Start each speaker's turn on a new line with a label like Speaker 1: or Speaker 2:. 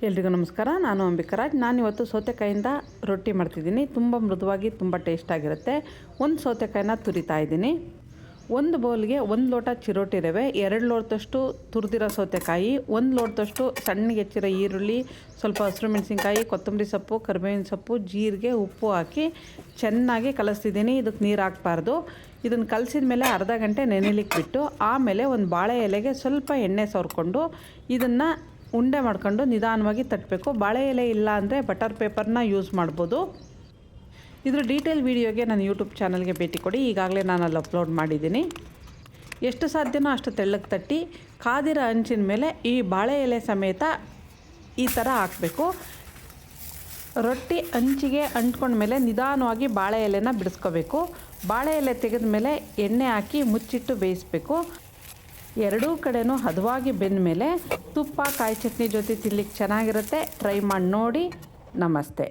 Speaker 1: ಎಲ್ರಿಗೂ ನಮಸ್ಕಾರ. ನಾನು ಅಂಬಿಕರಾಜ್. ನಾನಿವತ್ತು ಸೌತೆಕಾಯಿಂದ ರೊಟ್ಟಿ ಮಾಡ್ತಿದ್ದೀನಿ. ತುಂಬ ಮೃದುವಾಗಿ ತುಂಬ ಟೇಸ್ಟಾಗಿರುತ್ತೆ. ಒಂದು ಸೌತೆಕಾಯಿನ ತುರಿತಾ ಇದ್ದೀನಿ. ಒಂದು ಬೌಲ್ಗೆ 1 ಲೋಟ ಚಿರೋಟಿ ರವೆ, 2 ಲೋಟದಷ್ಟು ತುರಿದಿರೋ ಸೌತೆಕಾಯಿ, 1 ಲೋಟದಷ್ಟು ಸಣ್ಣಗೆ ಹೆಚ್ಚಿರೋ ಈರುಳ್ಳಿ, ಸ್ವಲ್ಪ ಹಸಿರು ಮೆಣಸಿನ್ಕಾಯಿ, ಕೊತ್ತಂಬರಿ ಸೊಪ್ಪು, ಕರಿಬೇವಿನ ಸೊಪ್ಪು, ಜೀರಿಗೆ, ಉಪ್ಪು ಹಾಕಿ ಚೆನ್ನಾಗಿ ಕಲಿಸ್ತಿದ್ದೀನಿ. ಇದಕ್ಕೆ ನೀರು ಹಾಕಬಾರ್ದು. ಇದನ್ನು ಕಲಸಿದ ಮೇಲೆ ಅರ್ಧ ಗಂಟೆ ನೆನೆಲಿಕ್ಕೆ ಬಿಟ್ಟು ಆಮೇಲೆ ಒಂದು ಬಾಳೆ ಎಲೆಗೆ ಸ್ವಲ್ಪ ಎಣ್ಣೆ ಸವರ್ಕೊಂಡು ಇದನ್ನು ಉಂಡೆ ಮಾಡ್ಕೊಂಡು ನಿಧಾನವಾಗಿ ತಟ್ಟಬೇಕು. ಬಾಳೆ ಎಲೆ ಇಲ್ಲ ಅಂದರೆ ಬಟರ್ ಪೇಪರ್ನ ಯೂಸ್ ಮಾಡ್ಬೋದು. ಇದ್ರ ಡೀಟೇಲ್ ವೀಡಿಯೋಗೆ ನನ್ನ ಯೂಟ್ಯೂಬ್ ಚಾನಲ್ಗೆ ಭೇಟಿ ಕೊಡಿ. ಈಗಾಗಲೇ ನಾನು ಅಲ್ಲಿ ಅಪ್ಲೋಡ್ ಮಾಡಿದ್ದೀನಿ. ಎಷ್ಟು ಸಾಧ್ಯನೋ ಅಷ್ಟು ತೆಳ್ಳಗೆ ತಟ್ಟಿ ಕಾದಿರೋ ಹಂಚಿನ ಮೇಲೆ ಈ ಬಾಳೆ ಎಲೆ ಸಮೇತ ಈ ಥರ ಹಾಕಬೇಕು. ರೊಟ್ಟಿ ಹಂಚಿಗೆ ಅಂಟ್ಕೊಂಡ ಮೇಲೆ ನಿಧಾನವಾಗಿ ಬಾಳೆ ಎಲೆನ ಬಿಡಿಸ್ಕೋಬೇಕು. ಬಾಳೆ ಎಲೆ ತೆಗೆದ ಮೇಲೆ ಎಣ್ಣೆ ಹಾಕಿ ಮುಚ್ಚಿಟ್ಟು ಬೇಯಿಸಬೇಕು. ಎರಡೂ ಕಡೆನೂ ಹದವಾಗಿ ಬೆಂದ ಮೇಲೆ ತುಪ್ಪ, ಕಾಯಿ ಚಟ್ನಿ ಜೊತೆ ತಿನ್ನಲಿಕ್ಕೆ ಚೆನ್ನಾಗಿರುತ್ತೆ. ಟ್ರೈ ಮಾಡಿ ನೋಡಿ. ನಮಸ್ತೆ.